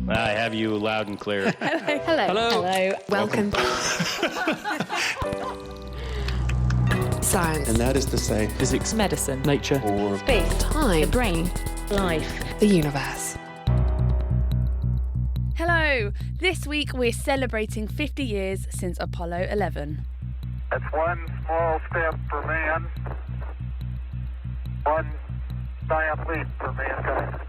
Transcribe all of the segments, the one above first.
I have you loud and clear. Hello. Hello. Welcome. Science. And that is to say, Physics, medicine, nature, or Space. Time. the brain, life. The universe. Hello! This week we're celebrating 50 years since Apollo 11. That's one small step for man, one giant leap for mankind.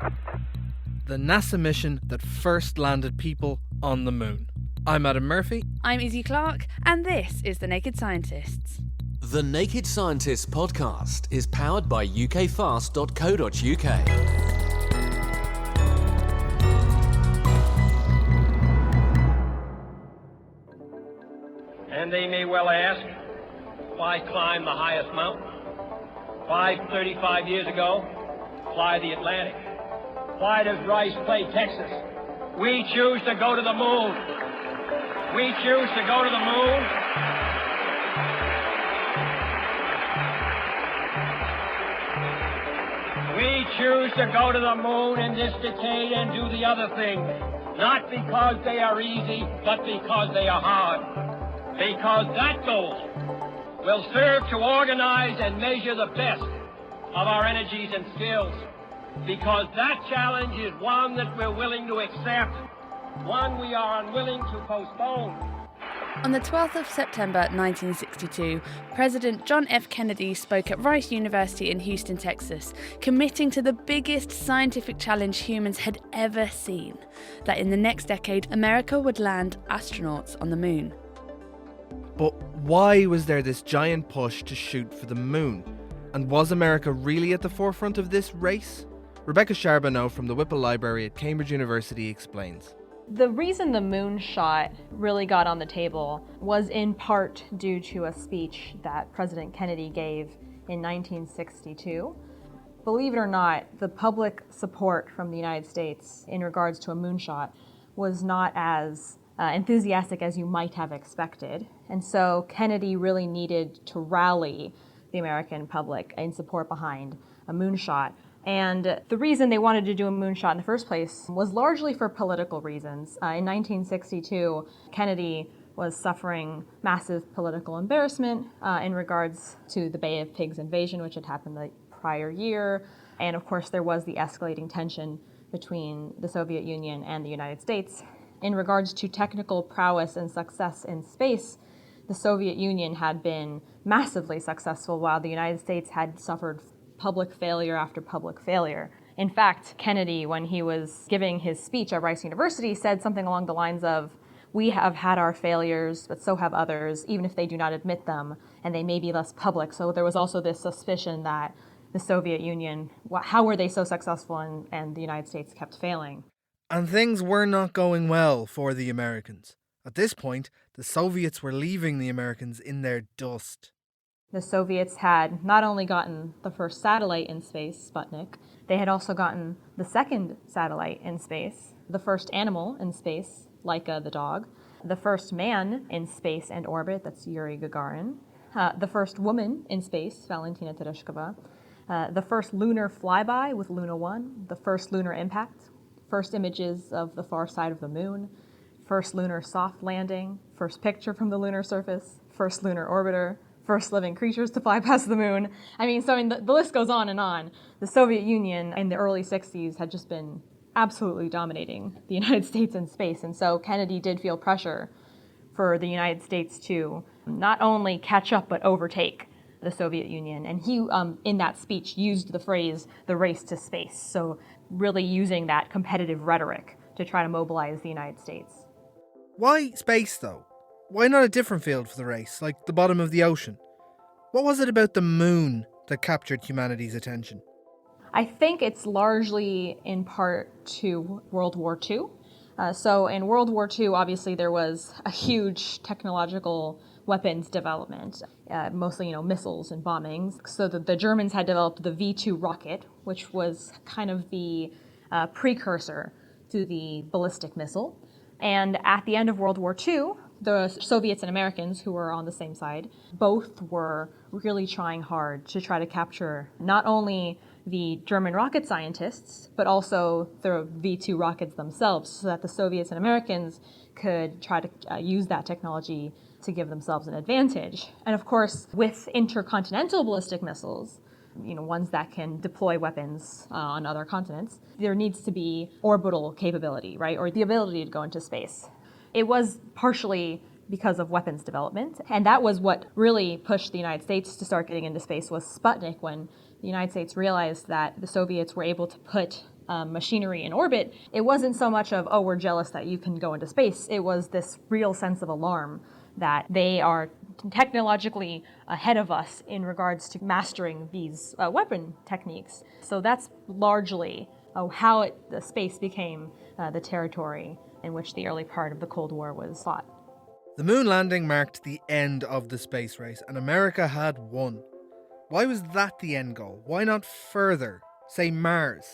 The NASA mission that first landed people on the moon. I'm Adam Murphy. I'm Izzy Clark, and this is The Naked Scientists. The Naked Scientists podcast is powered by ukfast.co.uk. And they may well ask, why climb the highest mountain? Why, 35 years ago, fly the Atlantic? Why does Rice play Texas? We choose to go to the moon. We choose to go to the moon. We choose to go to the moon in this decade and do the other things, not because they are easy, but because they are hard. Because that goal will serve to organize and measure the best of our energies and skills. Because that challenge is one that we're willing to accept, one we are unwilling to postpone. On the 12th of September 1962, President John F. Kennedy spoke at Rice University in Houston, Texas, committing to the biggest scientific challenge humans had ever seen, that in the next decade, America would land astronauts on the moon. But why was there this giant push to shoot for the moon? And was America really at the forefront of this race? Rebecca Charbonneau from the Whipple Library at Cambridge University explains. The reason the moonshot really got on the table was in part due to a speech that President Kennedy gave in 1962. Believe it or not, the public support from the United States in regards to a moonshot was not as enthusiastic as you might have expected. And so Kennedy really needed to rally the American public in support behind a moonshot. And the reason they wanted to do a moonshot in the first place was largely for political reasons. In 1962, Kennedy was suffering massive political embarrassment in regards to the Bay of Pigs invasion, which had happened the prior year. And of course, there was the escalating tension between the Soviet Union and the United States. In regards to technical prowess and success in space, the Soviet Union had been massively successful while the United States had suffered public failure after public failure. In fact, Kennedy, when he was giving his speech at Rice University, said something along the lines of, "We have had our failures, but so have others, even if they do not admit them, and they may be less public." So there was also this suspicion that the Soviet Union, how were they so successful and the United States kept failing? And things were not going well for the Americans. At this point, the Soviets were leaving the Americans in their dust. The Soviets had not only gotten the first satellite in space, Sputnik, they had also gotten the second satellite in space, the first animal in space, Laika the dog, the first man in space and orbit, that's Yuri Gagarin, the first woman in space, Valentina Tereshkova, the first lunar flyby with Luna 1, the first lunar impact, first images of the far side of the moon, first lunar soft landing, first picture from the lunar surface, first lunar orbiter, first living creatures to fly past the moon. The list goes on and on. The Soviet Union in the early 60s had just been absolutely dominating the United States in space. And so Kennedy did feel pressure for the United States to not only catch up, but overtake the Soviet Union. And he, in that speech, used the phrase, the race to space. So really using that competitive rhetoric to try to mobilize the United States. Why space, though? Why not a different field for the race, like the bottom of the ocean? What was it about the moon that captured humanity's attention? I think it's largely in part to World War II. So in World War II, obviously there was a huge technological weapons development, mostly missiles and bombings. So the Germans had developed the V-2 rocket, which was kind of the precursor to the ballistic missile. And at the end of World War II, the Soviets and Americans, who were on the same side, both were really trying hard to try to capture not only the German rocket scientists, but also the V-2 rockets themselves, so that the Soviets and Americans could try to use that technology to give themselves an advantage. And of course, with intercontinental ballistic missiles, ones that can deploy weapons on other continents, there needs to be orbital capability, right? Or the ability to go into space. It was partially because of weapons development, and that was what really pushed the United States to start getting into space was Sputnik, when the United States realized that the Soviets were able to put machinery in orbit. It wasn't so much of, oh, we're jealous that you can go into space. It was this real sense of alarm that they are technologically ahead of us in regards to mastering these weapon techniques. So that's largely how the space became the territory in which the early part of the Cold War was fought. The moon landing marked the end of the space race, and America had won. Why was that the end goal? Why not further? Say Mars?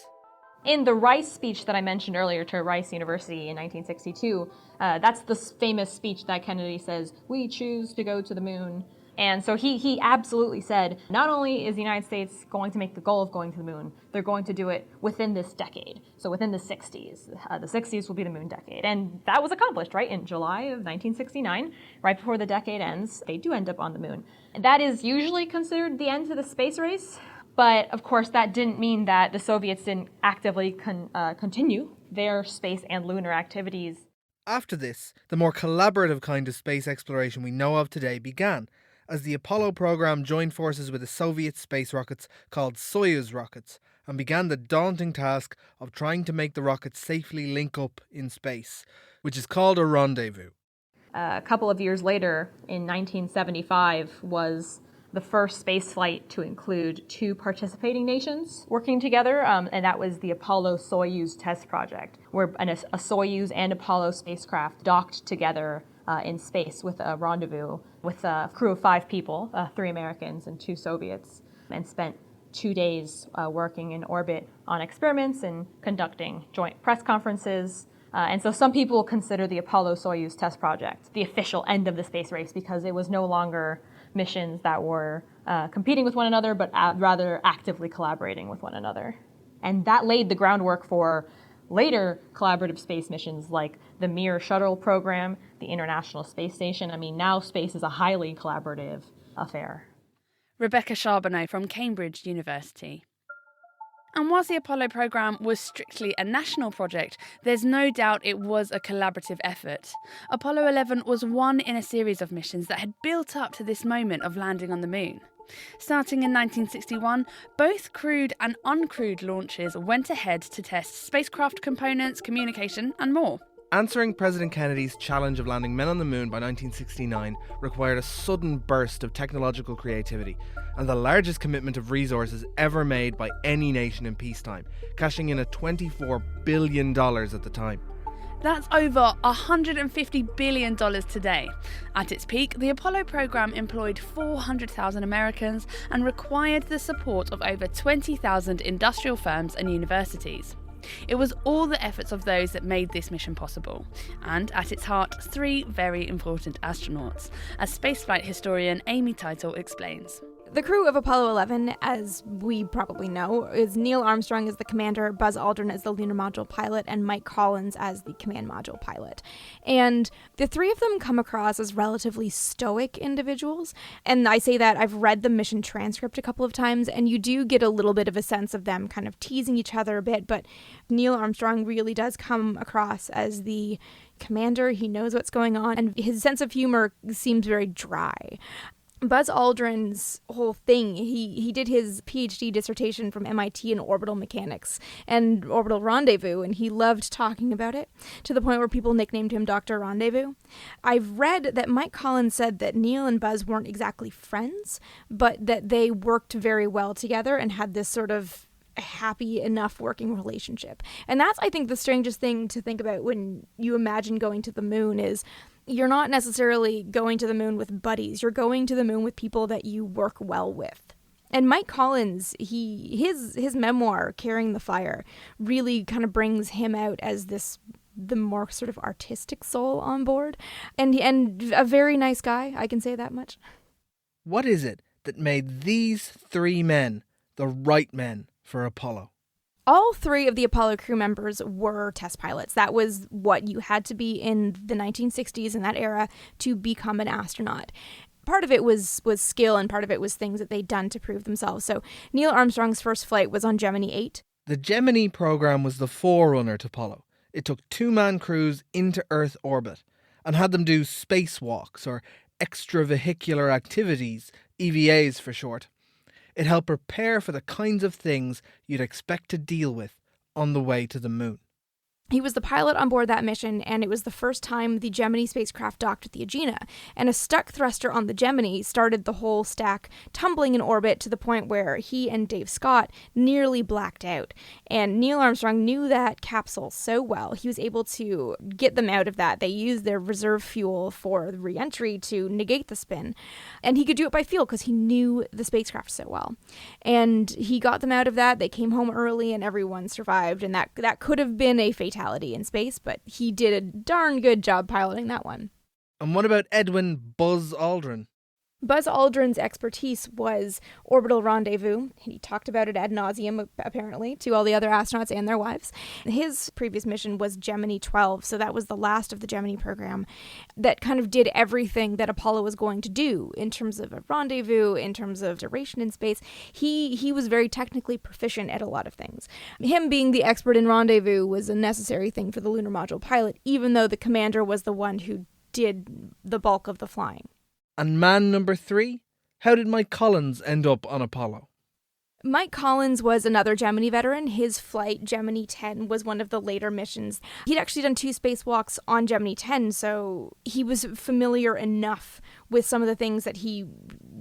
In the Rice speech that I mentioned earlier to Rice University in 1962, that's the famous speech that Kennedy says, "We choose to go to the moon." And so he absolutely said, not only is the United States going to make the goal of going to the moon, they're going to do it within this decade. So within the 60s. The 60s will be the moon decade. And that was accomplished, right? In July of 1969, right before the decade ends, they do end up on the moon. And that is usually considered the end to the space race. But of course, that didn't mean that the Soviets didn't actively continue their space and lunar activities. After this, the more collaborative kind of space exploration we know of today began, as the Apollo program joined forces with the Soviet space rockets called Soyuz rockets, and began the daunting task of trying to make the rockets safely link up in space, which is called a rendezvous. A couple of years later, in 1975, was the first space flight to include two participating nations working together, and that was the Apollo-Soyuz test project, where a Soyuz and Apollo spacecraft docked together in space with a rendezvous with a crew of 5 people, 3 Americans and 2 Soviets, and spent 2 days working in orbit on experiments and conducting joint press conferences. And so some people consider the Apollo-Soyuz test project the official end of the space race because it was no longer missions that were competing with one another, but rather actively collaborating with one another. And that laid the groundwork for later collaborative space missions like the Mir shuttle program, the International Space Station. I mean, now space is a highly collaborative affair. Rebecca Charbonneau from Cambridge University. And whilst the Apollo programme was strictly a national project, there's no doubt it was a collaborative effort. Apollo 11 was one in a series of missions that had built up to this moment of landing on the moon. Starting in 1961, both crewed and uncrewed launches went ahead to test spacecraft components, communication, and more. Answering President Kennedy's challenge of landing men on the moon by 1969 required a sudden burst of technological creativity and the largest commitment of resources ever made by any nation in peacetime, cashing in at $24 billion at the time. That's over $150 billion today. At its peak, the Apollo program employed 400,000 Americans and required the support of over 20,000 industrial firms and universities. It was all the efforts of those that made this mission possible, and at its heart, 3 very important astronauts, as spaceflight historian Amy Title explains. The crew of Apollo 11, as we probably know, is Neil Armstrong as the commander, Buzz Aldrin as the lunar module pilot, and Mike Collins as the command module pilot. And the 3 of them come across as relatively stoic individuals. And I say that I've read the mission transcript a couple of times, and you do get a little bit of a sense of them kind of teasing each other a bit, but Neil Armstrong really does come across as the commander. He knows what's going on, and his sense of humor seems very dry. Buzz Aldrin's whole thing, he did his PhD dissertation from MIT in orbital mechanics and orbital rendezvous, and he loved talking about it to the point where people nicknamed him Dr. Rendezvous. I've read that Mike Collins said that Neil and Buzz weren't exactly friends, but that they worked very well together and had this sort of happy enough working relationship. And that's, I think, the strangest thing to think about when you imagine going to the moon is you're not necessarily going to the moon with buddies. You're going to the moon with people that you work well with. And Mike Collins, his memoir, Carrying the Fire, really kind of brings him out as the more sort of artistic soul on board. And a very nice guy, I can say that much. What is it that made these 3 men the right men for Apollo. All three of the Apollo crew members were test pilots. That was what you had to be in the 1960s, in that era, to become an astronaut. Part of it was skill, and part of it was things that they'd done to prove themselves. So Neil Armstrong's first flight was on Gemini 8. The Gemini program was the forerunner to Apollo. It took two-man crews into Earth orbit and had them do spacewalks, or extravehicular activities, EVAs for short. It helped prepare for the kinds of things you'd expect to deal with on the way to the moon. He was the pilot on board that mission, and it was the first time the Gemini spacecraft docked with the Agena. And a stuck thruster on the Gemini started the whole stack tumbling in orbit to the point where he and Dave Scott nearly blacked out. And Neil Armstrong knew that capsule so well, he was able to get them out of that. They used their reserve fuel for the re-entry to negate the spin. And he could do it by feel because he knew the spacecraft so well. And he got them out of that. They came home early and everyone survived. And that could have been a fatality in space, but he did a darn good job piloting that one. And what about Edwin Buzz Aldrin? Buzz Aldrin's expertise was orbital rendezvous. He talked about it ad nauseum, apparently, to all the other astronauts and their wives. His previous mission was Gemini 12, so that was the last of the Gemini program that kind of did everything that Apollo was going to do in terms of a rendezvous, in terms of duration in space. He was very technically proficient at a lot of things. Him being the expert in rendezvous was a necessary thing for the lunar module pilot, even though the commander was the one who did the bulk of the flying. And man number 3? How did Mike Collins end up on Apollo? Mike Collins was another Gemini veteran. His flight, Gemini 10, was one of the later missions. He'd actually done 2 spacewalks on Gemini 10, so he was familiar enough with some of the things that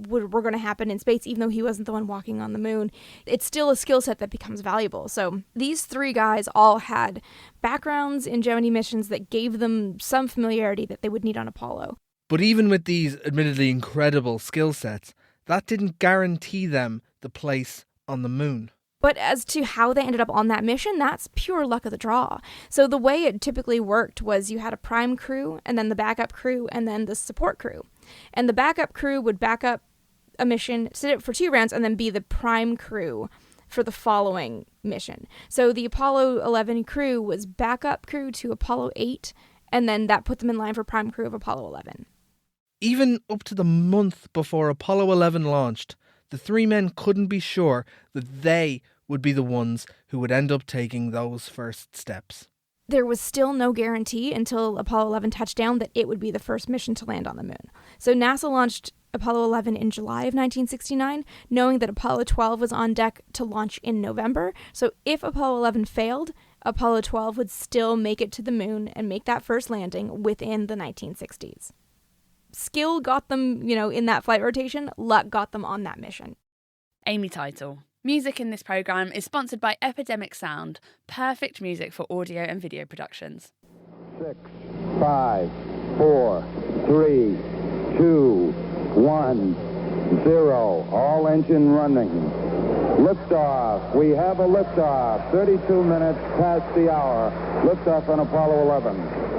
were going to happen in space, even though he wasn't the one walking on the moon. It's still a skill set that becomes valuable. So these 3 guys all had backgrounds in Gemini missions that gave them some familiarity that they would need on Apollo. But even with these admittedly incredible skill sets, that didn't guarantee them the place on the moon. But as to how they ended up on that mission, that's pure luck of the draw. So the way it typically worked was you had a prime crew, and then the backup crew, and then the support crew. And the backup crew would back up a mission, sit it for 2 rounds, and then be the prime crew for the following mission. So the Apollo 11 crew was backup crew to Apollo 8, and then that put them in line for prime crew of Apollo 11. Even up to the month before Apollo 11 launched, the 3 men couldn't be sure that they would be the ones who would end up taking those first steps. There was still no guarantee until Apollo 11 touched down that it would be the first mission to land on the moon. So NASA launched Apollo 11 in July of 1969, knowing that Apollo 12 was on deck to launch in November. So if Apollo 11 failed, Apollo 12 would still make it to the moon and make that first landing within the 1960s. Skill got them, in that flight rotation. Luck got them on that mission. Amy Title. Music in this programme is sponsored by Epidemic Sound, perfect music for audio and video productions. 6, 5, 4, 3, 2, 1, 0. All engine running. Liftoff. We have a liftoff. 32 minutes past the hour. Liftoff on Apollo 11.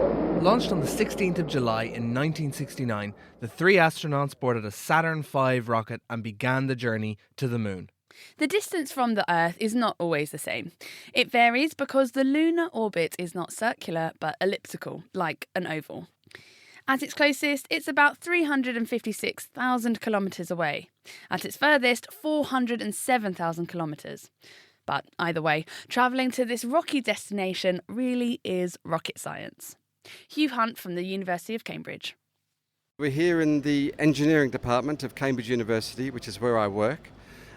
Launched on the 16th of July in 1969, the 3 astronauts boarded a Saturn V rocket and began the journey to the moon. The distance from the Earth is not always the same. It varies because the lunar orbit is not circular but elliptical, like an oval. At its closest, it's about 356,000 kilometres away. At its furthest, 407,000 kilometres. But either way, travelling to this rocky destination really is rocket science. Hugh Hunt from the University of Cambridge. We're here in the engineering department of Cambridge University, which is where I work,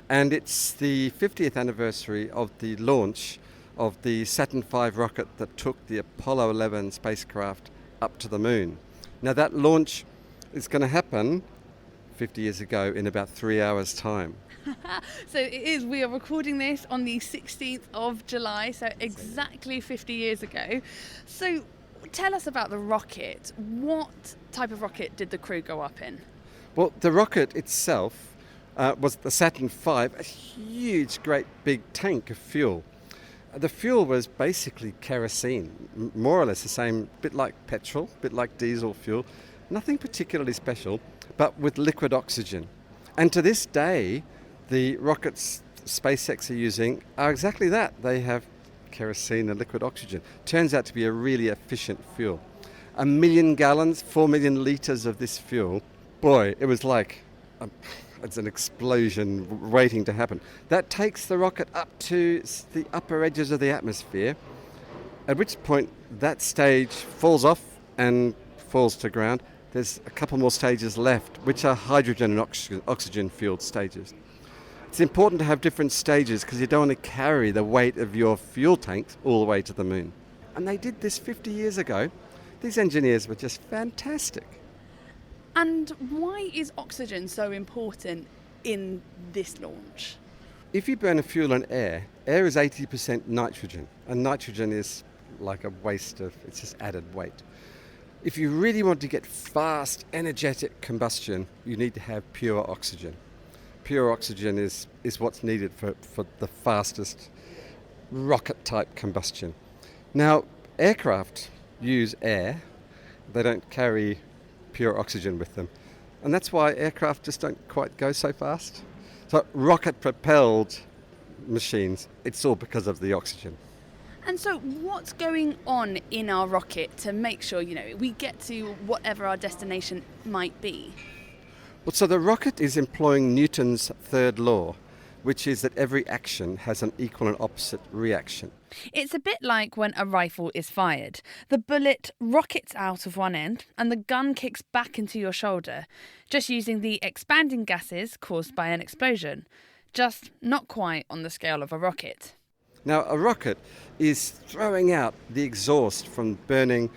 and it's the 50th anniversary of the launch of the Saturn V rocket that took the Apollo 11 spacecraft up to the moon. Now that launch is going to happen 50 years ago in about 3 hours' time. So it is, we are recording this on the 16th of July, so exactly 50 years ago. So tell us about the rocket. What type of rocket did the crew go up in? Well, the rocket itself was the Saturn V, a huge, great big tank of fuel. The fuel was basically kerosene, more or less the same, bit like petrol, bit like diesel fuel, nothing particularly special, but with liquid oxygen. And to this day, the rocket's SpaceX are using are exactly that. They have kerosene and liquid oxygen. Turns out to be a really efficient fuel. 1 million gallons, 4 million litres of this fuel. Boy, it was like it's an explosion waiting to happen. That takes the rocket up to the upper edges of the atmosphere, at which point that stage falls off and falls to ground. There's a couple more stages left, which are hydrogen and oxygen fueled stages. It's important to have different stages because you don't want to carry the weight of your fuel tanks all the way to the moon. And they did this 50 years ago. These engineers were just fantastic. And why is oxygen so important in this launch? If you burn a fuel on air is 80% nitrogen, and nitrogen is like a waste of, it's just added weight. If you really want to get fast, energetic combustion, you need to have pure oxygen. Pure oxygen is what's needed for the fastest rocket-type combustion. Now, aircraft use air. They don't carry pure oxygen with them. And that's why aircraft just don't quite go so fast. So rocket-propelled machines, it's all because of the oxygen. And so what's going on in our rocket to make sure, we get to whatever our destination might be? Well, so the rocket is employing Newton's third law, which is that every action has an equal and opposite reaction. It's a bit like when a rifle is fired. The bullet rockets out of one end and the gun kicks back into your shoulder, just using the expanding gases caused by an explosion. Just not quite on the scale of a rocket. Now, a rocket is throwing out the exhaust from burning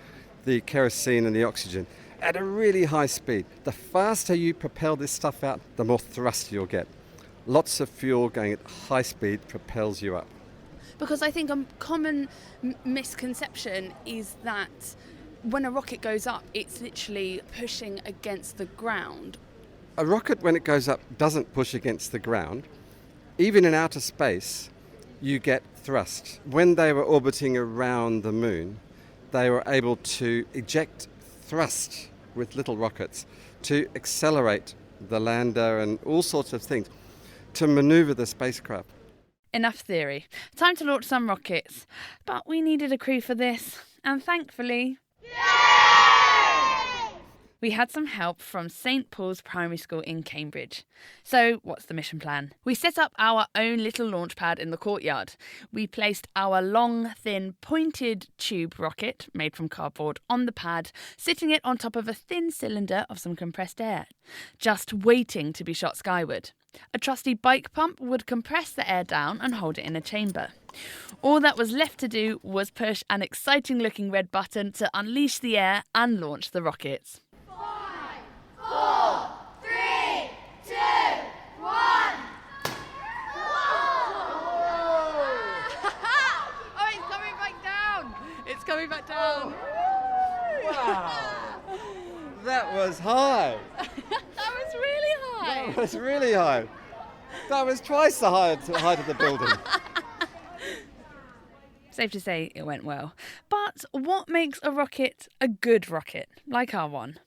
the kerosene and the oxygen at a really high speed. The faster you propel this stuff out, the more thrust you'll get. Lots of fuel going at high speed propels you up. Because I think a common misconception is that when a rocket goes up, it's literally pushing against the ground. A rocket, when it goes up, doesn't push against the ground. Even in outer space, you get thrust. When they were orbiting around the moon, they were able to eject thrust with little rockets to accelerate the lander and all sorts of things to maneuver the spacecraft. Enough theory. Time to launch some rockets. But we needed a crew for this, and thankfully... we had some help from St Paul's Primary School in Cambridge. So, what's the mission plan? We set up our own little launch pad in the courtyard. We placed our long, thin, pointed tube rocket, made from cardboard, on the pad, sitting it on top of a thin cylinder of some compressed air, just waiting to be shot skyward. A trusty bike pump would compress the air down and hold it in a chamber. All that was left to do was push an exciting-looking red button to unleash the air and launch the rockets. 4, 3, 2, 1. Oh, it's coming back down! It's coming back down! Wow! That was high! That was really high! That was really high! That was twice the height of the building. Safe to say it went well. But what makes a rocket a good rocket, like our one?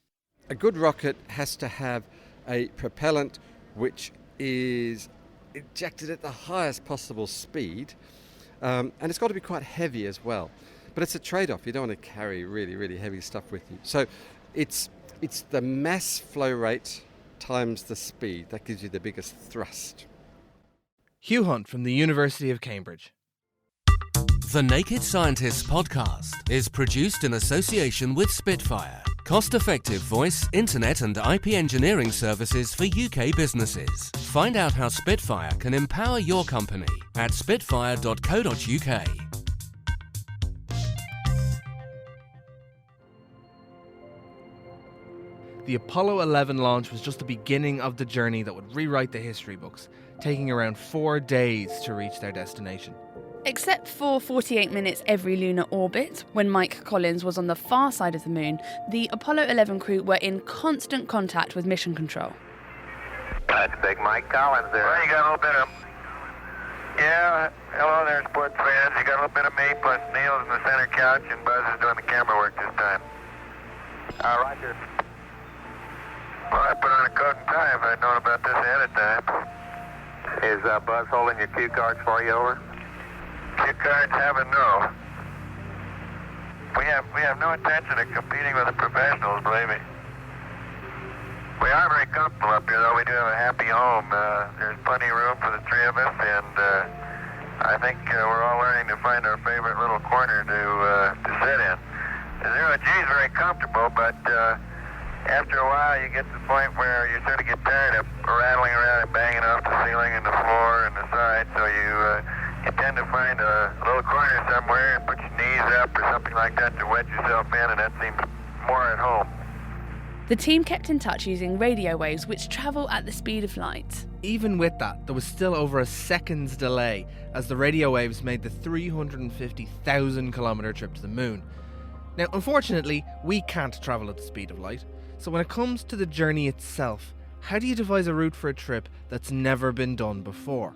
A good rocket has to have a propellant which is ejected at the highest possible speed, and it's got to be quite heavy as well. But it's a trade-off. You don't want to carry really, really heavy stuff with you. So it's the mass flow rate times the speed that gives you the biggest thrust. Hugh Hunt from the University of Cambridge. The Naked Scientists podcast is produced in association with Spitfire, cost-effective voice, internet and IP engineering services for UK businesses. Find out how Spitfire can empower your company at spitfire.co.uk. The Apollo 11 launch was just the beginning of the journey that would rewrite the history books, taking around 4 days to reach their destination. Except for 48 minutes every lunar orbit, when Mike Collins was on the far side of the moon, the Apollo 11 crew were in constant contact with Mission Control. That's Big Mike Collins there. Well, you got a little bit of... Yeah, hello there, sports fans. You got a little bit of me, plus Neil's in the center couch, and Buzz is doing the camera work this time. Roger. Well, I put on a coat and tie if I'd known about this ahead of time. Is Buzz holding your cue cards for you, over? Cue cards have a no. We have no intention of competing with the professionals, believe me. We are very comfortable up here, though. We do have a happy home. There's plenty of room for the three of us, and I think we're all learning to find our favorite little corner to sit in. The zero G is very comfortable, but after a while you get to the point where you sort of get tired of rattling around and banging off the ceiling and the floor and the side, so you tend to find a little corner somewhere and put your knees up or something like that to wedge yourself in, and that seems more at home. The team kept in touch using radio waves which travel at the speed of light. Even with that, there was still over a second's delay as the radio waves made the 350,000 kilometre trip to the moon. Now, unfortunately, we can't travel at the speed of light, so when it comes to the journey itself, how do you devise a route for a trip that's never been done before?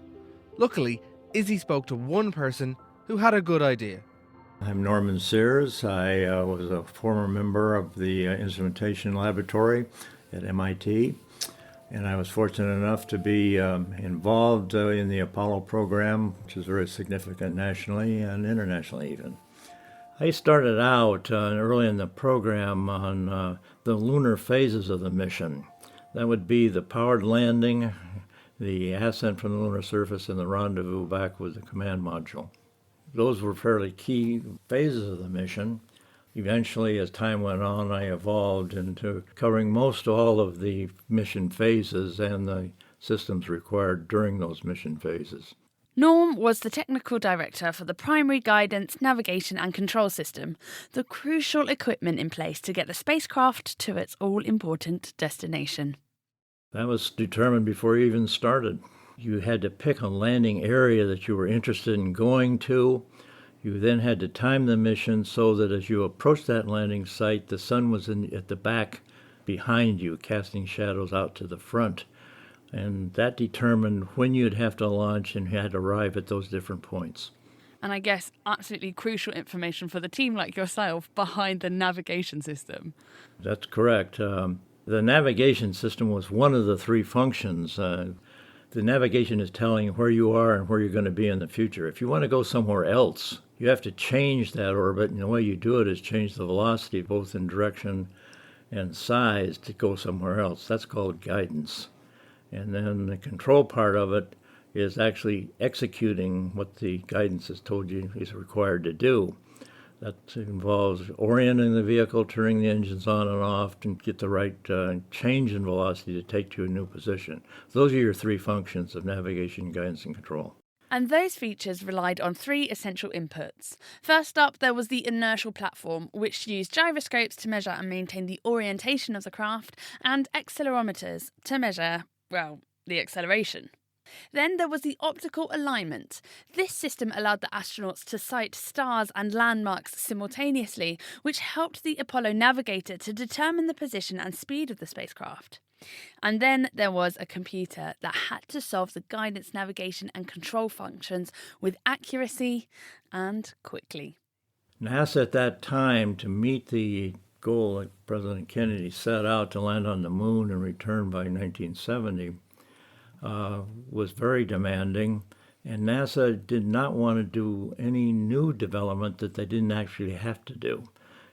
Luckily, Izzy spoke to one person who had a good idea. I'm Norman Sears. I was a former member of the instrumentation laboratory at MIT, and I was fortunate enough to be involved in the Apollo program, which is very significant nationally and internationally even. I started out early in the program on the lunar phases of the mission. That would be the powered landing, the ascent from the lunar surface, and the rendezvous back with the command module. Those were fairly key phases of the mission. Eventually, as time went on, I evolved into covering most all of the mission phases and the systems required during those mission phases. Norm was the technical director for the primary guidance, navigation and control system, the crucial equipment in place to get the spacecraft to its all-important destination. That was determined before you even started. You had to pick a landing area that you were interested in going to. You then had to time the mission so that as you approached that landing site, the sun was at the back behind you, casting shadows out to the front. And that determined when you'd have to launch and you had to arrive at those different points. And I guess absolutely crucial information for the team like yourself behind the navigation system. That's correct. The navigation system was one of the three functions. The navigation is telling where you are and where you're going to be in the future. If you want to go somewhere else, you have to change that orbit, and the way you do it is change the velocity, both in direction and size, to go somewhere else. That's called guidance. And then the control part of it is actually executing what the guidance has told you is required to do. That involves orienting the vehicle, turning the engines on and off, and get the right change in velocity to take to a new position. Those are your three functions of navigation, guidance, and control. And those features relied on three essential inputs. First up, there was the inertial platform, which used gyroscopes to measure and maintain the orientation of the craft, and accelerometers to measure, well, the acceleration. Then there was the optical alignment. This system allowed the astronauts to sight stars and landmarks simultaneously, which helped the Apollo navigator to determine the position and speed of the spacecraft. And then there was a computer that had to solve the guidance, navigation and control functions with accuracy and quickly. NASA at that time, to meet the goal that President Kennedy set out to land on the moon and return by 1970, was very demanding, and NASA did not want to do any new development that they didn't actually have to do.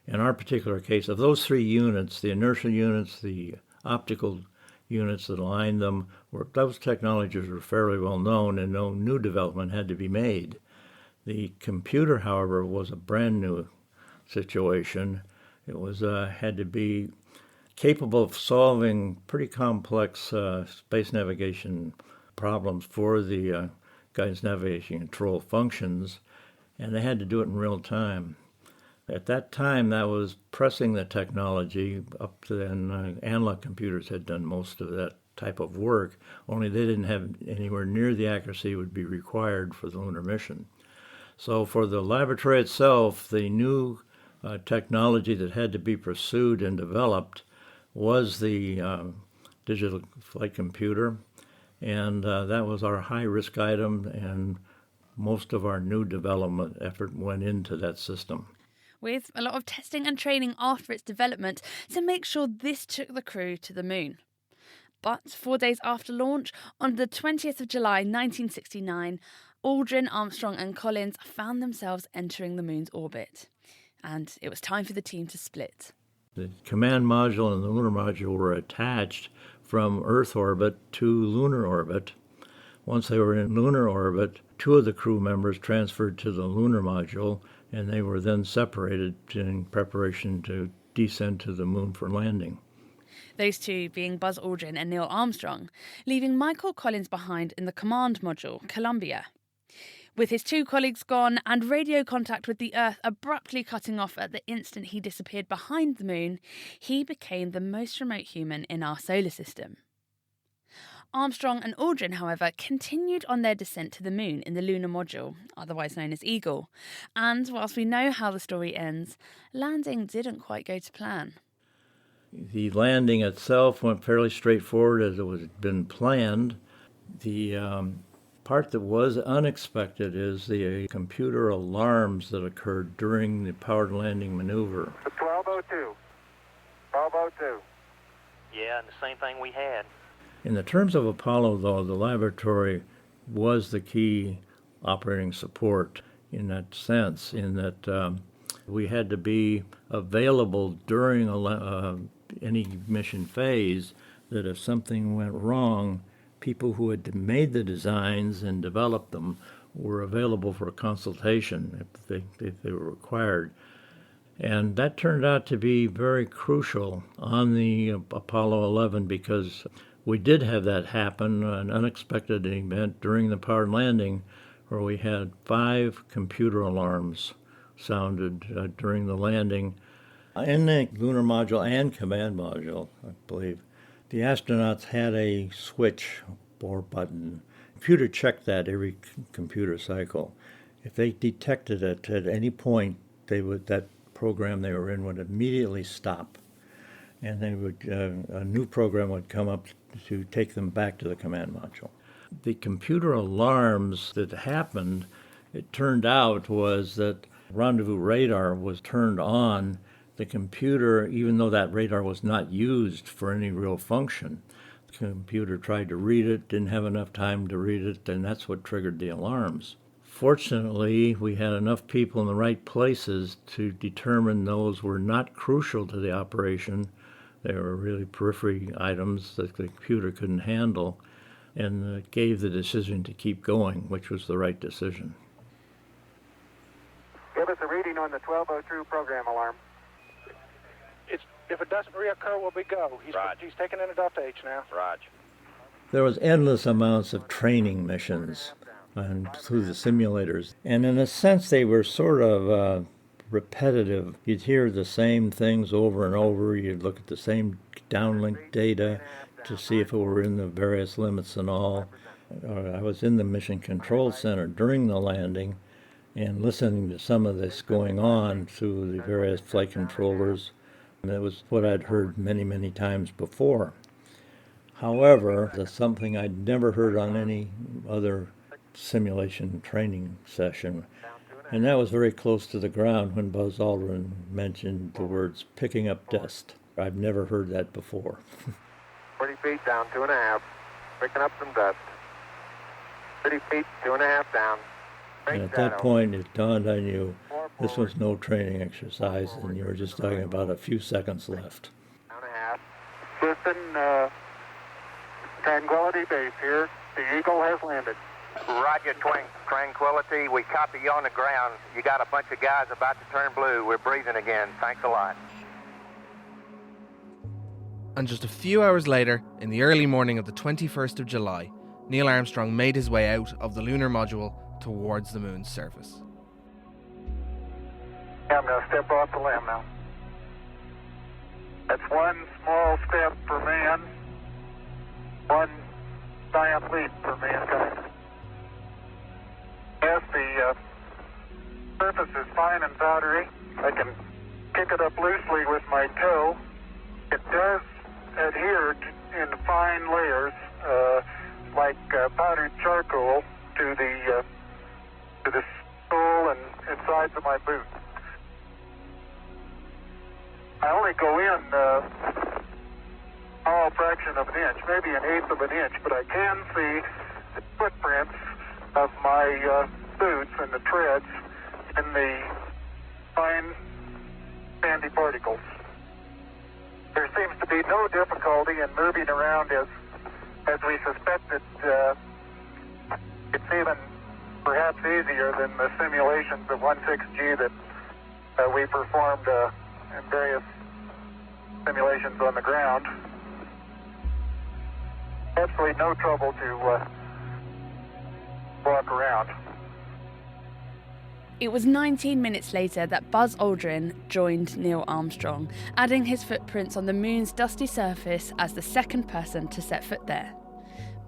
In our particular case, of those three units, the inertial units, the optical units that aligned them, those technologies were fairly well known and no new development had to be made. The computer, however, was a brand new situation. It was had to be capable of solving pretty complex space navigation problems for the guidance, navigation, control functions, and they had to do it in real time. At that time, that was pressing the technology. Up to then, analog computers had done most of that type of work, only they didn't have anywhere near the accuracy would be required for the lunar mission. So for the laboratory itself, the new technology that had to be pursued and developed was the digital flight computer, and that was our high-risk item, and most of our new development effort went into that system. With a lot of testing and training after its development to make sure this took the crew to the moon. But 4 days after launch, on the 20th of July 1969, Aldrin, Armstrong and Collins found themselves entering the moon's orbit. And it was time for the team to split. The command module and the lunar module were attached from Earth orbit to lunar orbit. Once they were in lunar orbit, 2 of the crew members transferred to the lunar module, and they were then separated in preparation to descend to the moon for landing. Those 2 being Buzz Aldrin and Neil Armstrong, leaving Michael Collins behind in the command module, Columbia. With his 2 colleagues gone and radio contact with the Earth abruptly cutting off at the instant he disappeared behind the moon, he became the most remote human in our solar system. Armstrong and Aldrin, however, continued on their descent to the moon in the lunar module, otherwise known as Eagle. And whilst we know how the story ends, landing didn't quite go to plan. The landing itself went fairly straightforward as it had been planned. The part that was unexpected is the computer alarms that occurred during the powered landing maneuver. 1202. 1202. Yeah, and the same thing we had. In the terms of Apollo, though, the laboratory was the key operating support in that sense, in that we had to be available during any mission phase, that if something went wrong, people who had made the designs and developed them were available for consultation if they were required. And that turned out to be very crucial on the Apollo 11 because we did have that happen, an unexpected event during the powered landing where we had 5 computer alarms sounded during the landing. In the lunar module and command module, I believe, the astronauts had a switch or button. The computer checked that every computer cycle. If they detected it at any point, that program they were in would immediately stop, and they would a new program would come up to take them back to the command module. The computer alarms that happened, it turned out, was that rendezvous radar was turned on. The computer, even though that radar was not used for any real function, the computer tried to read it, didn't have enough time to read it, and that's what triggered the alarms. Fortunately, we had enough people in the right places to determine those were not crucial to the operation. They were really periphery items that the computer couldn't handle, and it gave the decision to keep going, which was the right decision. Give us a reading on the 1202 program alarm. If it doesn't reoccur, we'll be go. He's taking it off to H now. Roger. There was endless amounts of training missions and through the simulators, and in a sense they were sort of repetitive. You'd hear the same things over and over. You'd look at the same downlink data to see if it were in the various limits and all. I was in the Mission Control Center during the landing and listening to some of this going on through the various flight controllers. And it was what I'd heard many, many times before. However, that's something I'd never heard on any other simulation training session. And that was very close to the ground when Buzz Aldrin mentioned the words picking up dust. I've never heard that before. 40 feet down, 2.5. Picking up some dust. 30 feet, 2.5 down. And at that point, it dawned on you, this was no training exercise, and you were just talking about a few seconds left. 2.5. Houston, Tranquility Base here. The Eagle has landed. Roger, Tranquility. We copy you on the ground. You got a bunch of guys about to turn blue. We're breathing again. Thanks a lot. And just a few hours later, in the early morning of the 21st of July, Neil Armstrong made his way out of the lunar module towards the moon's surface. I'm going to step off the limb now. That's one small step for man, one giant leap for mankind. Yes, the surface is fine and powdery. I can kick it up loosely with my toe. It does adhere in fine layers, like powdered charcoal, to the sole and sides of my boot. I only go in small fraction of an inch, maybe an eighth of an inch, but I can see the footprints of my boots and the treads in the fine sandy particles. There seems to be no difficulty in moving around as we suspected. It's even perhaps easier than the simulations of 16G that we performed in various simulations on the ground. Absolutely no trouble to walk around. It was 19 minutes later that Buzz Aldrin joined Neil Armstrong, adding his footprints on the moon's dusty surface as the second person to set foot there.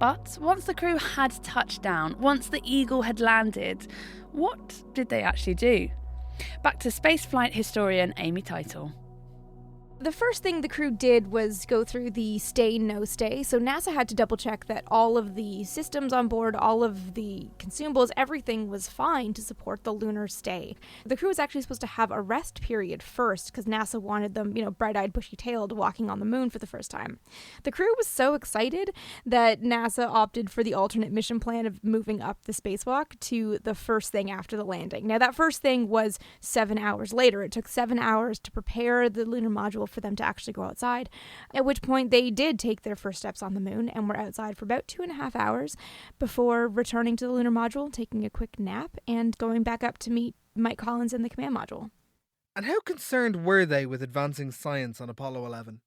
But once the crew had touched down, once the Eagle had landed, what did they actually do? Back to spaceflight historian Amy Title. The first thing the crew did was go through the stay, no stay. So NASA had to double check that all of the systems on board, all of the consumables, everything was fine to support the lunar stay. The crew was actually supposed to have a rest period first because NASA wanted them, bright-eyed, bushy-tailed, walking on the moon for the first time. The crew was so excited that NASA opted for the alternate mission plan of moving up the spacewalk to the first thing after the landing. Now, that first thing was 7 hours later. It took 7 hours to prepare the lunar module for them to actually go outside, at which point they did take their first steps on the moon and were outside for about 2.5 hours before returning to the lunar module, taking a quick nap, and going back up to meet Mike Collins in the command module. And how concerned were they with advancing science on Apollo 11?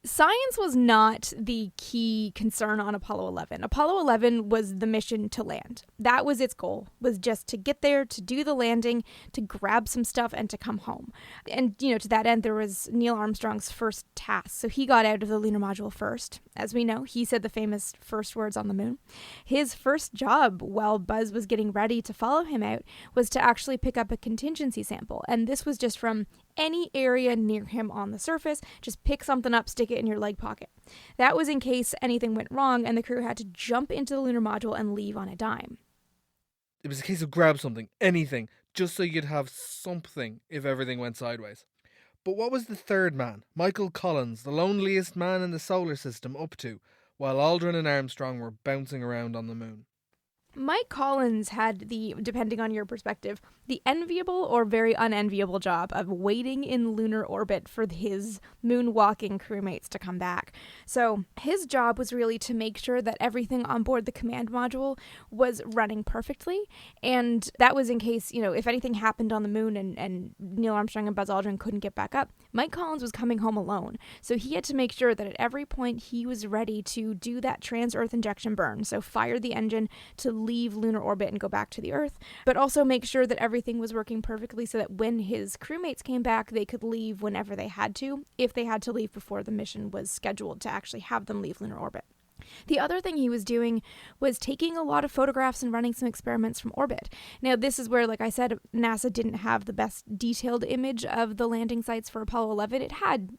Science was not the key concern on Apollo 11. Apollo 11 was the mission to land. That was its goal, was just to get there, to do the landing, to grab some stuff, and to come home. And, to that end, there was Neil Armstrong's first task. So he got out of the lunar module first. As we know, he said the famous first words on the moon. His first job, while Buzz was getting ready to follow him out, was to actually pick up a contingency sample. And this was just from any area near him on the surface. Just pick something up, stick it in your leg pocket. That was in case anything went wrong and the crew had to jump into the lunar module and leave on a dime. It was a case of grab something, anything, just so you'd have something if everything went sideways. But what was the third man, Michael Collins, the loneliest man in the solar system, up to, while Aldrin and Armstrong were bouncing around on the moon? Mike Collins had the, depending on your perspective, the enviable or very unenviable job of waiting in lunar orbit for his moonwalking crewmates to come back. So his job was really to make sure that everything on board the command module was running perfectly. And that was in case, if anything happened on the moon and Neil Armstrong and Buzz Aldrin couldn't get back up, Mike Collins was coming home alone. So he had to make sure that at every point he was ready to do that trans-Earth injection burn. So fire the engine to leave lunar orbit and go back to the Earth, but also make sure that everything was working perfectly so that when his crewmates came back, they could leave whenever they had to, if they had to leave before the mission was scheduled to actually have them leave lunar orbit. The other thing he was doing was taking a lot of photographs and running some experiments from orbit. Now, this is where, like I said, NASA didn't have the best detailed image of the landing sites for Apollo 11. It had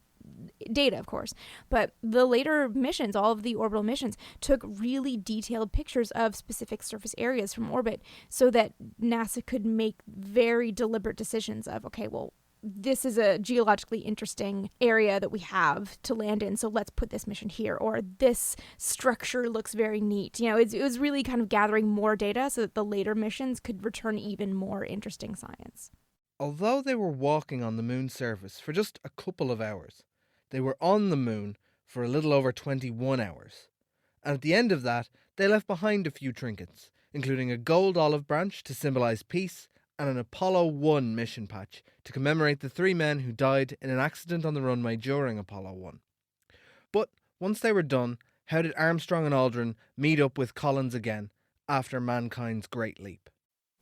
data, of course, but the later missions, all of the orbital missions, took really detailed pictures of specific surface areas from orbit so that NASA could make very deliberate decisions of, okay, well, this is a geologically interesting area that we have to land in, so let's put this mission here, or this structure looks very neat. It was really kind of gathering more data so that the later missions could return even more interesting science. Although they were walking on the moon's surface for just a couple of hours, they were on the moon for a little over 21 hours. And at the end of that, they left behind a few trinkets, including a gold olive branch to symbolise peace and an Apollo 1 mission patch to commemorate the 3 men who died in an accident on the runway during Apollo 1. But once they were done, how did Armstrong and Aldrin meet up with Collins again after mankind's great leap?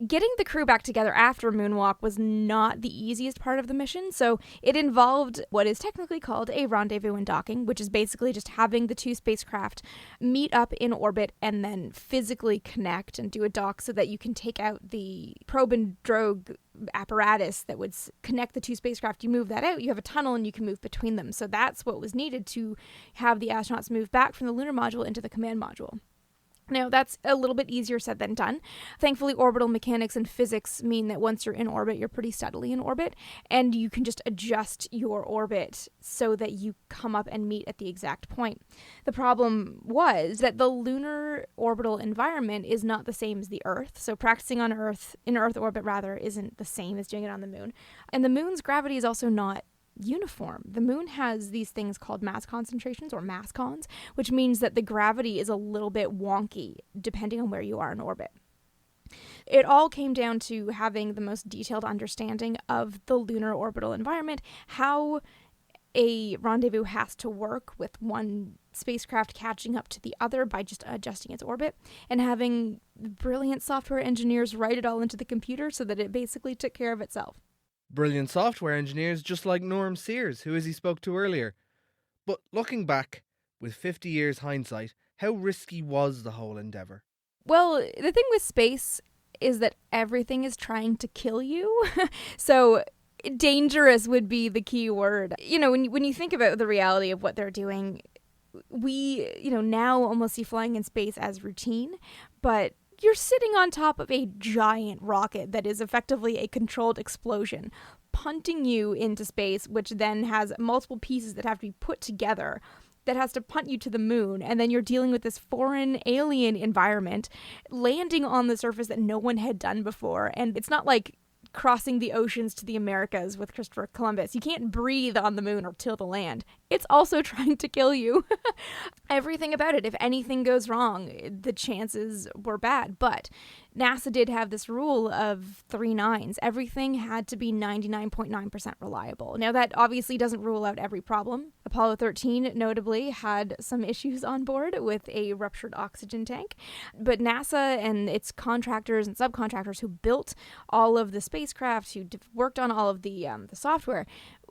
Getting the crew back together after moonwalk was not the easiest part of the mission, so it involved what is technically called a rendezvous and docking, which is basically just having the 2 spacecraft meet up in orbit and then physically connect and do a dock so that you can take out the probe and drogue apparatus that would connect the 2 spacecraft. You move that out, you have a tunnel, and you can move between them. So that's what was needed to have the astronauts move back from the lunar module into the command module. Now, that's a little bit easier said than done. Thankfully, orbital mechanics and physics mean that once you're in orbit, you're pretty steadily in orbit, and you can just adjust your orbit so that you come up and meet at the exact point. The problem was that the lunar orbital environment is not the same as the Earth, so practicing on Earth, in Earth orbit rather, isn't the same as doing it on the moon. And the moon's gravity is also not uniform. The moon has these things called mass concentrations, or mass-cons, which means that the gravity is a little bit wonky depending on where you are in orbit. It all came down to having the most detailed understanding of the lunar orbital environment, how a rendezvous has to work with one spacecraft catching up to the other by just adjusting its orbit, and having brilliant software engineers write it all into the computer so that it basically took care of itself. Brilliant software engineers just like Norm Sears, who Izzy spoke to earlier. But looking back, with 50 years hindsight, how risky was the whole endeavour? Well, the thing with space is that everything is trying to kill you. So dangerous would be the key word. You know, when you think about the reality of what they're doing, we, now almost see flying in space as routine, but you're sitting on top of a giant rocket that is effectively a controlled explosion, punting you into space, which then has multiple pieces that have to be put together, that has to punt you to the moon, and then you're dealing with this foreign alien environment, landing on the surface that no one had done before. And it's not like crossing the oceans to the Americas with Christopher Columbus. You can't breathe on the moon or till the land. It's also trying to kill you. Everything about it, if anything goes wrong, the chances were bad. But NASA did have this rule of 3 nines. Everything had to be 99.9% reliable. Now, that obviously doesn't rule out every problem. Apollo 13, notably, had some issues on board with a ruptured oxygen tank. But NASA and its contractors and subcontractors who built all of the spacecraft, who worked on all of the software,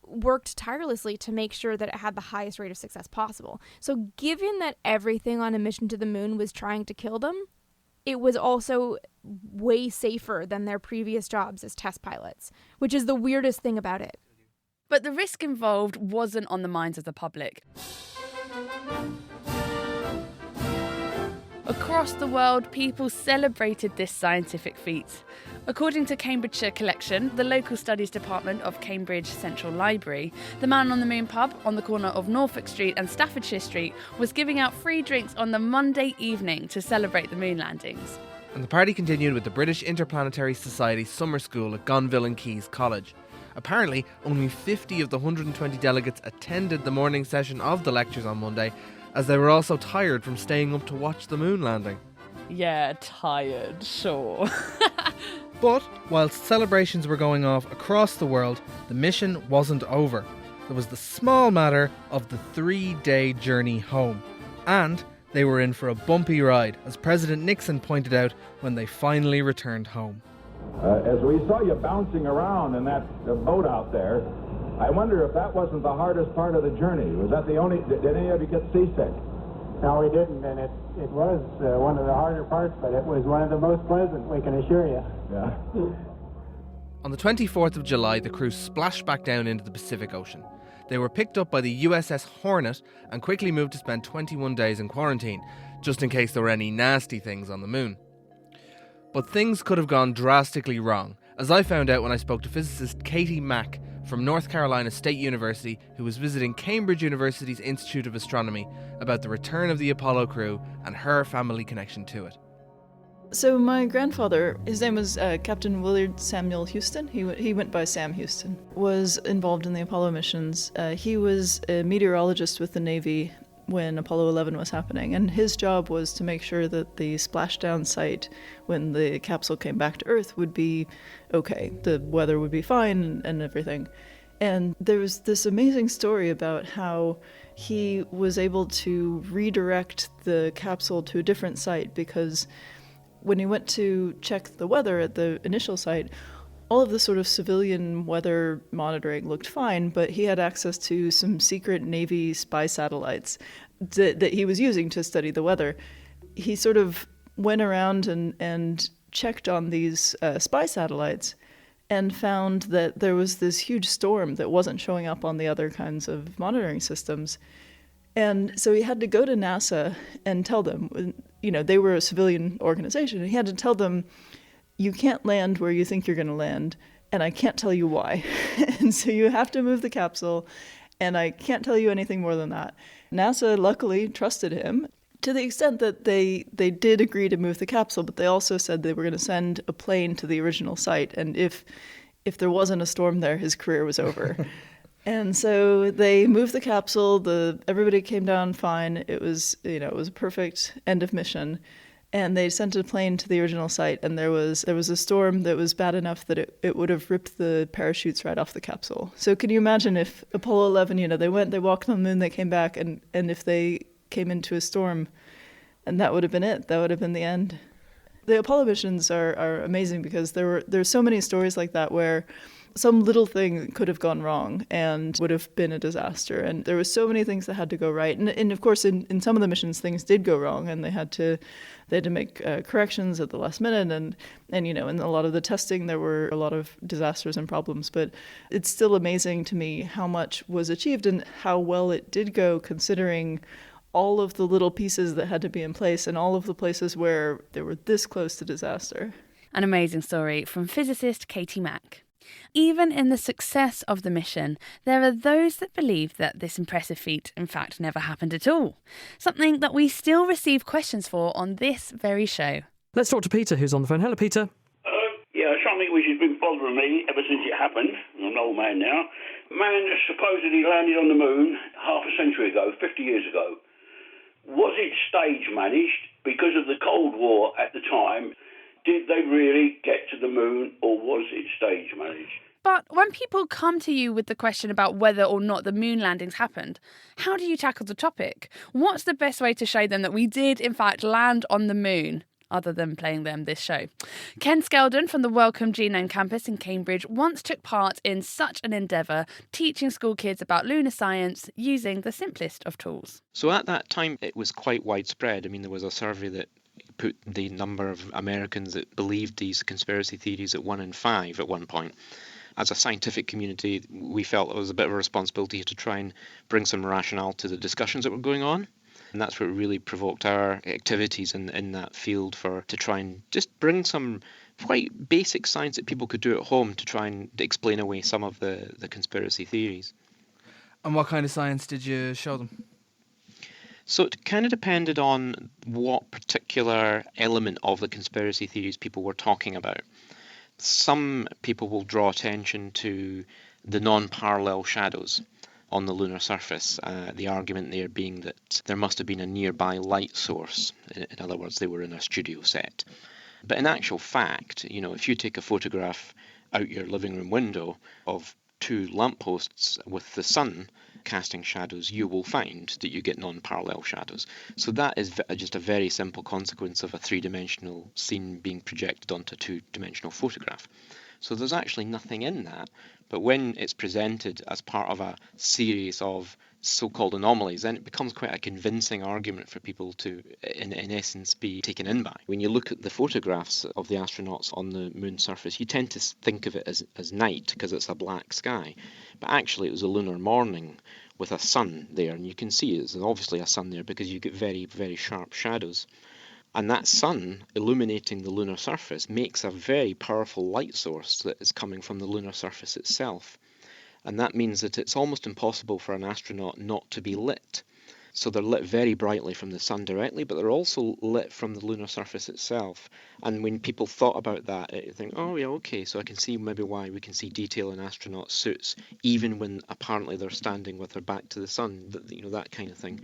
worked tirelessly to make sure that it had the highest rate of success possible. So given that everything on a mission to the moon was trying to kill them, it was also way safer than their previous jobs as test pilots, which is the weirdest thing about it. But the risk involved wasn't on the minds of the public. Across the world, people celebrated this scientific feat. According to Cambridgeshire Collection, the local studies department of Cambridge Central Library, the Man on the Moon pub on the corner of Norfolk Street and Staffordshire Street was giving out free drinks on the Monday evening to celebrate the moon landings. And the party continued with the British Interplanetary Society summer school at Gonville and Keys College. Apparently, only 50 of the 120 delegates attended the morning session of the lectures on Monday, as they were also tired from staying up to watch the moon landing. Yeah, tired, sure. But whilst celebrations were going off across the world, the mission wasn't over. There was the small matter of the 3-day journey home. And they were in for a bumpy ride, as President Nixon pointed out when they finally returned home. As we saw you bouncing around in that boat out there, I wonder if that wasn't the hardest part of the journey. Was that the only... Did any of you get seasick? No, we didn't, and it was one of the harder parts, but it was one of the most pleasant, we can assure you. Yeah. On the 24th of July, the crew splashed back down into the Pacific Ocean. They were picked up by the USS Hornet and quickly moved to spend 21 days in quarantine, just in case there were any nasty things on the moon. But things could have gone drastically wrong, as I found out when I spoke to physicist Katie Mack from North Carolina State University, who was visiting Cambridge University's Institute of Astronomy, about the return of the Apollo crew and her family connection to it. So my grandfather, his name was Captain Willard Samuel Houston, he went by Sam Houston, was involved in the Apollo missions. He was a meteorologist with the Navy when Apollo 11 was happening, and his job was to make sure that the splashdown site when the capsule came back to Earth would be okay, the weather would be fine and everything. And there was this amazing story about how he was able to redirect the capsule to a different site, because when he went to check the weather at the initial site, all of the sort of civilian weather monitoring looked fine, but he had access to some secret Navy spy satellites that he was using to study the weather. He sort of went around and checked on these spy satellites and found that there was this huge storm that wasn't showing up on the other kinds of monitoring systems. And so he had to go to NASA and tell them, they were a civilian organization, and he had to tell them, you can't land where you think you're going to land, and I can't tell you why. And so you have to move the capsule, and I can't tell you anything more than that. NASA luckily trusted him to the extent that they did agree to move the capsule, but they also said they were going to send a plane to the original site, and if there wasn't a storm there, his career was over. And so they moved the capsule. Everybody came down fine. It was a perfect end of mission. And they sent a plane to the original site, and there was a storm that was bad enough that it would have ripped the parachutes right off the capsule. So can you imagine if Apollo 11, they walked on the moon, they came back, and if they came into a storm, and that would have been it. That would have been the end. The Apollo missions are amazing because there's so many stories like that where some little thing could have gone wrong and would have been a disaster. And there were so many things that had to go right. And of course, in some of the missions, things did go wrong, and they had to make corrections at the last minute. And in a lot of the testing, there were a lot of disasters and problems. But it's still amazing to me how much was achieved and how well it did go, considering all of the little pieces that had to be in place and all of the places where they were this close to disaster. An amazing story from physicist Katie Mack. Even in the success of the mission, there are those that believe that this impressive feat, in fact, never happened at all. Something that we still receive questions for on this very show. Let's talk to Peter, who's on the phone. Hello, Peter. Yeah, something which has been bothering me ever since it happened. I'm an old man now. Man supposedly landed on the moon half a century ago, 50 years ago. Was it stage managed because of the Cold War at the time? Did they really get to the moon, or was it stage managed? But when people come to you with the question about whether or not the moon landings happened, how do you tackle the topic? What's the best way to show them that we did, in fact, land on the moon, other than playing them this show? Ken Skeldon from the Wellcome Genome Campus in Cambridge once took part in such an endeavour, teaching school kids about lunar science using the simplest of tools. So at that time, it was quite widespread. I mean, there was a survey that put the number of Americans that believed these conspiracy theories at 1 in 5 at one point. As a scientific community, we felt it was a bit of a responsibility to try and bring some rationale to the discussions that were going on. And that's what really provoked our activities in that field, to try and just bring some quite basic science that people could do at home to try and explain away some of the conspiracy theories. And what kind of science did you show them? So it kind of depended on what particular element of the conspiracy theories people were talking about. Some people will draw attention to the non-parallel shadows on the lunar surface, the argument there being that there must have been a nearby light source. In other words, they were in a studio set. But in actual fact, if you take a photograph out your living room window of 2 lampposts with the sun casting shadows, you will find that you get non-parallel shadows. So that is just a very simple consequence of a 3-dimensional scene being projected onto a 2-dimensional photograph. So there's actually nothing in that, but when it's presented as part of a series of so-called anomalies, then it becomes quite a convincing argument for people to, in essence, be taken in by. When you look at the photographs of the astronauts on the moon's surface, you tend to think of it as night because it's a black sky. But actually it was a lunar morning with a sun there, and you can see there's obviously a sun there because you get very, very sharp shadows. And that sun illuminating the lunar surface makes a very powerful light source that is coming from the lunar surface itself. And that means that it's almost impossible for an astronaut not to be lit. So they're lit very brightly from the sun directly, but they're also lit from the lunar surface itself. And when people thought about that, they think, oh yeah, okay, so I can see maybe why we can see detail in astronaut suits, even when apparently they're standing with their back to the sun, that kind of thing.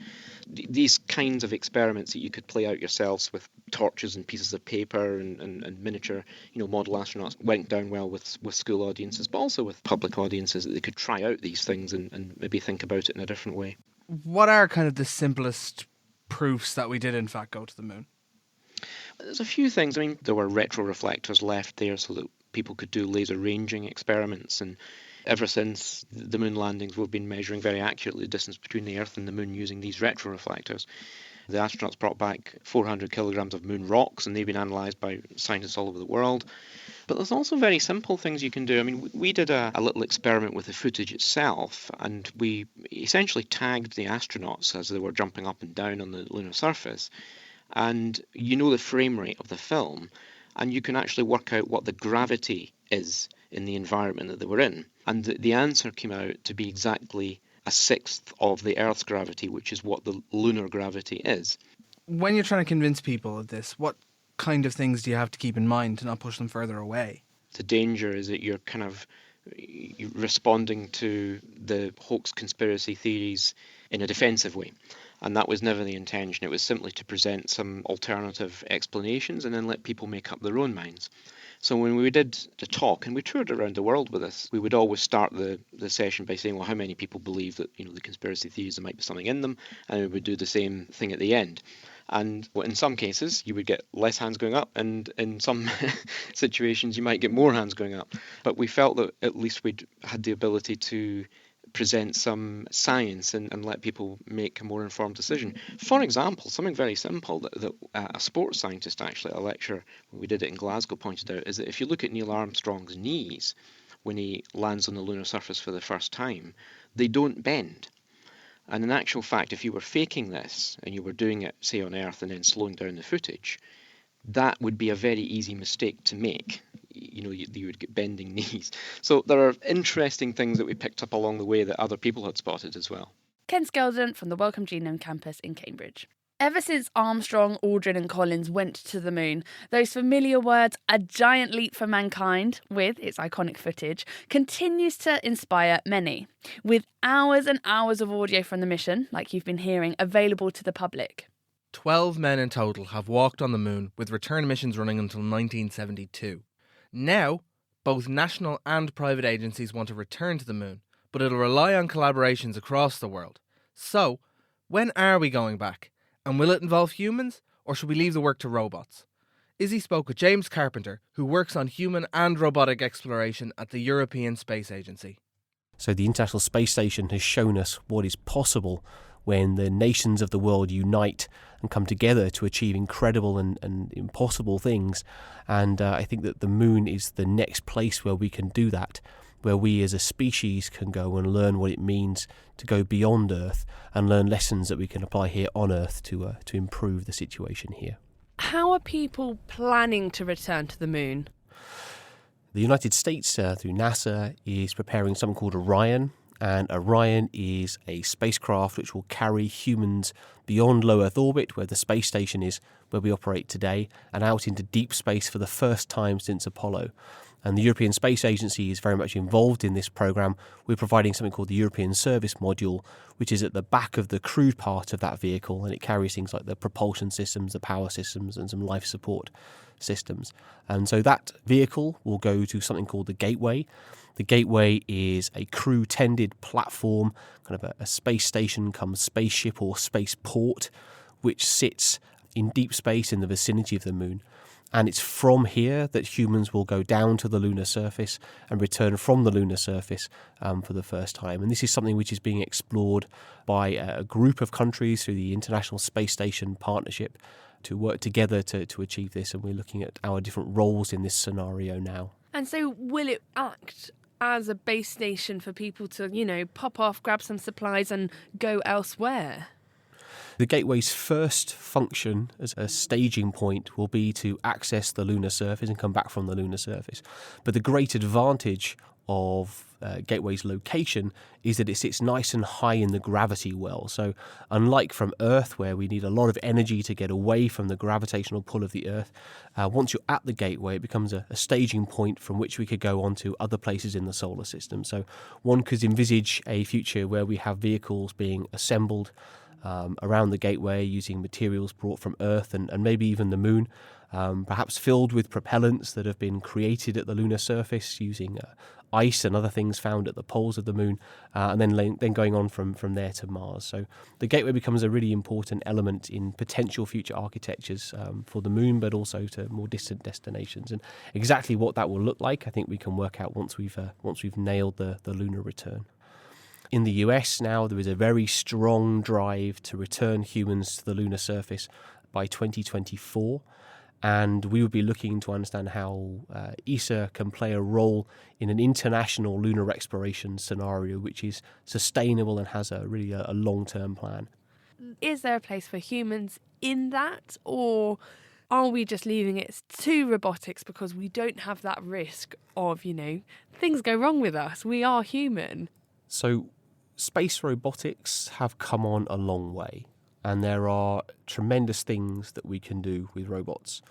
These kinds of experiments that you could play out yourselves with torches and pieces of paper and miniature, model astronauts went down well with school audiences, but also with public audiences, that they could try out these things and maybe think about it in a different way. What are kind of the simplest proofs that we did in fact go to the moon? There's a few things. I mean, there were retroreflectors left there so that people could do laser ranging experiments, and ever since the moon landings we've been measuring very accurately the distance between the Earth and the moon using these retroreflectors. The astronauts brought back 400 kilograms of moon rocks, and they've been analysed by scientists all over the world. But there's also very simple things you can do. I mean, we did a little experiment with the footage itself, and we essentially tagged the astronauts as they were jumping up and down on the lunar surface. And you know the frame rate of the film, and you can actually work out what the gravity is in the environment that they were in. And the answer came out to be exactly a sixth of the Earth's gravity, which is what the lunar gravity is. When you're trying to convince people of this, what kind of things do you have to keep in mind to not push them further away? The danger is that you're responding to the hoax conspiracy theories in a defensive way. And that was never the intention. It was simply to present some alternative explanations and then let people make up their own minds. So when we did the talk, and we toured around the world with this, we would always start the session by saying, well, how many people believe that, the conspiracy theories, there might be something in them? And we would do the same thing at the end. And in some cases, you would get less hands going up, and in some situations, you might get more hands going up. But we felt that at least we'd had the ability to present some science and let people make a more informed decision. For example, something very simple that a sports scientist actually at a lecture when we did it in Glasgow pointed out is that if you look at Neil Armstrong's knees when he lands on the lunar surface for the first time, they don't bend. And in actual fact, if you were faking this and you were doing it, say, on Earth and then slowing down the footage, that would be a very easy mistake to make. You would get bending knees. So there are interesting things that we picked up along the way that other people had spotted as well. Ken Skeldon from the Wellcome Genome Campus in Cambridge. Ever since Armstrong, Aldrin and Collins went to the moon, those familiar words, a giant leap for mankind, with its iconic footage, continues to inspire many, with hours and hours of audio from the mission, like you've been hearing, available to the public. 12 men in total have walked on the moon, with return missions running until 1972. Now, both national and private agencies want to return to the moon, but it'll rely on collaborations across the world. So, when are we going back? And will it involve humans, or should we leave the work to robots? Izzy spoke with James Carpenter, who works on human and robotic exploration at the European Space Agency. So the International Space Station has shown us what is possible when the nations of the world unite and come together to achieve incredible and impossible things. And I think that the moon is the next place where we can do that, where we as a species can go and learn what it means to go beyond Earth and learn lessons that we can apply here on Earth to improve the situation here. How are people planning to return to the moon? The United States, through NASA, is preparing something called Orion, and Orion is a spacecraft which will carry humans beyond low Earth orbit, where the space station is, where we operate today, and out into deep space for the first time since Apollo. And the European Space Agency is very much involved in this programme. We're providing something called the European Service Module, which is at the back of the crewed part of that vehicle, and it carries things like the propulsion systems, the power systems, and some life support systems. And so that vehicle will go to something called the Gateway. The Gateway is a crew-tended platform, kind of a space station come spaceship or spaceport, which sits in deep space in the vicinity of the moon. And it's from here that humans will go down to the lunar surface and return from the lunar surface for the first time. And this is something which is being explored by a group of countries through the International Space Station Partnership to work together to achieve this. And we're looking at our different roles in this scenario now. And so will it act as a base station for people to, pop off, grab some supplies and go elsewhere? The Gateway's first function as a staging point will be to access the lunar surface and come back from the lunar surface. But the great advantage of Gateway's location is that it sits nice and high in the gravity well. So unlike from Earth, where we need a lot of energy to get away from the gravitational pull of the Earth, once you're at the Gateway, it becomes a staging point from which we could go on to other places in the solar system. So one could envisage a future where we have vehicles being assembled around the Gateway using materials brought from Earth and maybe even the moon, perhaps filled with propellants that have been created at the lunar surface using ice and other things found at the poles of the moon, and then going on from there to Mars. So the Gateway becomes a really important element in potential future architectures for the moon, but also to more distant destinations. And exactly what that will look like, I think we can work out once we've nailed the lunar return. In the US now, there is a very strong drive to return humans to the lunar surface by 2024. And we will be looking to understand how ESA can play a role in an international lunar exploration scenario, which is sustainable and has a long-term plan. Is there a place for humans in that, or are we just leaving it to robotics because we don't have that risk of, things go wrong with us? We are human. So space robotics have come on a long way. And there are tremendous things that we can do with robots.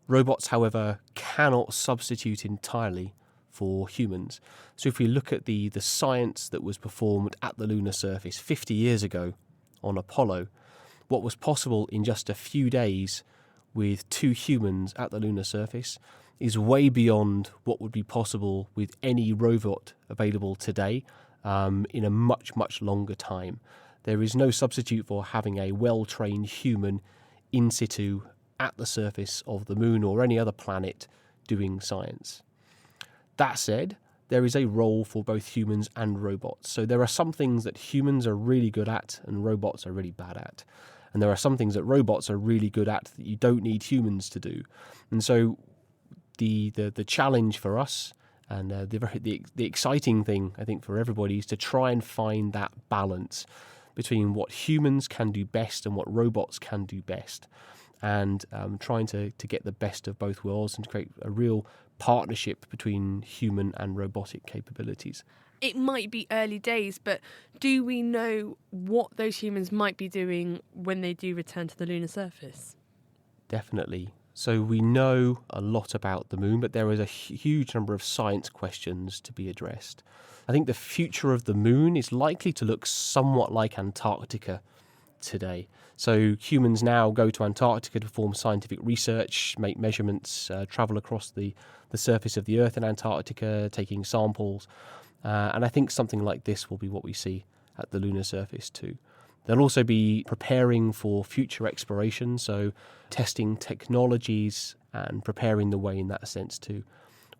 Robots, however, cannot substitute entirely for humans. So if we look at the science that was performed at the lunar surface 50 years ago on Apollo, what was possible in just a few days with 2 humans at the lunar surface is way beyond what would be possible with any robot available today in a much, much longer time. There is no substitute for having a well-trained human in situ at the surface of the moon or any other planet doing science. That said, there is a role for both humans and robots. So there are some things that humans are really good at and robots are really bad at. And there are some things that robots are really good at that you don't need humans to do. And so the challenge for us and the exciting thing, I think, for everybody is to try and find that balance between what humans can do best and what robots can do best, and trying to get the best of both worlds and to create a real partnership between human and robotic capabilities. It might be early days, but do we know what those humans might be doing when they do return to the lunar surface? Definitely. So we know a lot about the moon, but there is a huge number of science questions to be addressed. I think the future of the moon is likely to look somewhat like Antarctica today. So humans now go to Antarctica to perform scientific research, make measurements, travel across the surface of the Earth in Antarctica, taking samples. And I think something like this will be what we see at the lunar surface too. They'll also be preparing for future exploration, so testing technologies and preparing the way in that sense too.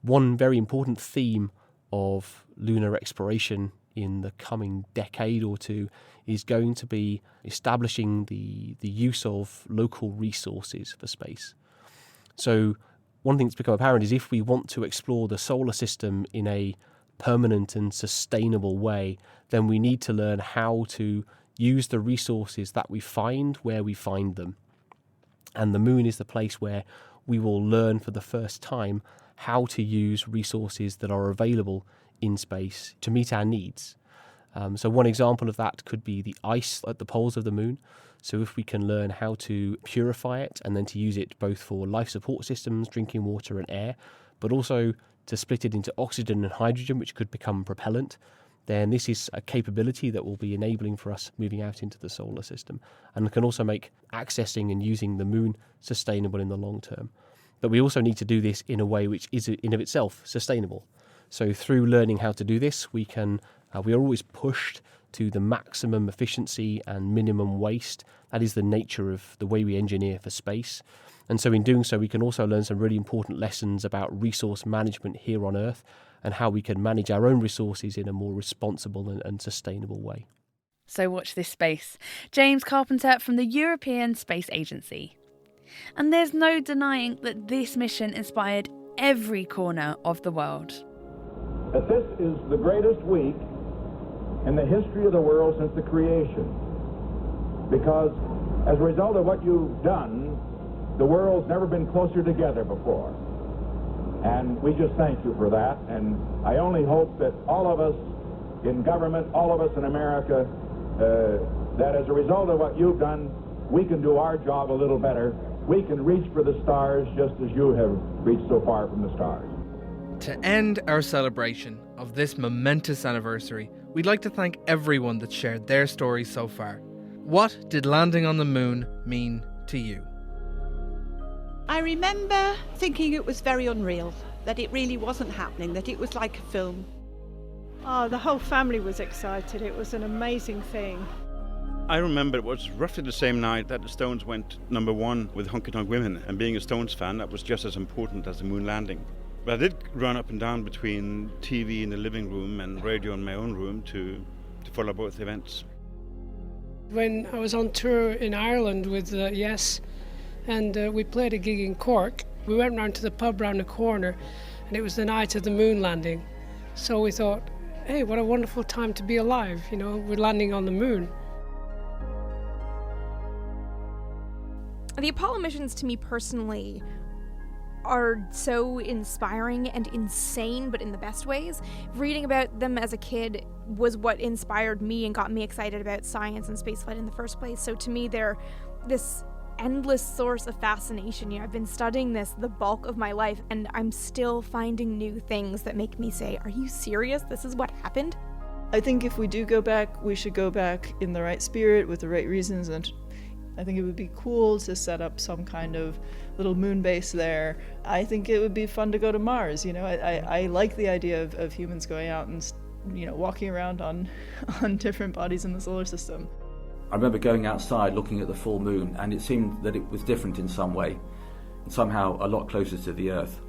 One very important theme of lunar exploration in the coming decade or two is going to be establishing the use of local resources for space. So one thing that's become apparent is if we want to explore the solar system in a permanent and sustainable way, then we need to learn how to use the resources that we find where we find them. And the moon is the place where we will learn for the first time how to use resources that are available in space to meet our needs. So one example of that could be the ice at the poles of the moon. So if we can learn how to purify it and then to use it both for life support systems, drinking water and air, but also to split it into oxygen and hydrogen, which could become propellant, then this is a capability that will be enabling for us moving out into the solar system and can also make accessing and using the moon sustainable in the long term. But we also need to do this in a way which is in of itself sustainable. So through learning how to do this, we are always pushed to the maximum efficiency and minimum waste. That is the nature of the way we engineer for space. And so in doing so, we can also learn some really important lessons about resource management here on Earth and how we can manage our own resources in a more responsible and sustainable way. So watch this space. James Carpenter from the European Space Agency. And there's no denying that this mission inspired every corner of the world. That this is the greatest week in the history of the world since the creation. Because as a result of what you've done, the world's never been closer together before. And we just thank you for that. And I only hope that all of us in government, all of us in America, that as a result of what you've done, we can do our job a little better. We can reach for the stars just as you have reached so far from the stars. To end our celebration of this momentous anniversary, we'd like to thank everyone that shared their stories so far. What did landing on the moon mean to you? I remember thinking it was very unreal, that it really wasn't happening, that it was like a film. Oh, the whole family was excited. It was an amazing thing. I remember it was roughly the same night that the Stones went #1 with Honky Tonk Women, and being a Stones fan, that was just as important as the moon landing. But I did run up and down between TV in the living room and radio in my own room to to follow both events. When I was on tour in Ireland with Yes, and we played a gig in Cork, we went round to the pub round the corner, and it was the night of the moon landing. So we thought, hey, what a wonderful time to be alive, you know, we're landing on the moon. The Apollo missions, to me personally, are so inspiring and insane, but in the best ways. Reading about them as a kid was what inspired me and got me excited about science and spaceflight in the first place. So to me, they're this endless source of fascination. You know, I've been studying this the bulk of my life, and I'm still finding new things that make me say, are you serious? This is what happened? I think if we do go back, we should go back in the right spirit with the right reasons, and I think it would be cool to set up some kind of little moon base there. I think it would be fun to go to Mars. You know, I like the idea of humans going out and, you know, walking around on different bodies in the solar system. I remember going outside looking at the full moon, and it seemed that it was different in some way, and somehow a lot closer to the Earth.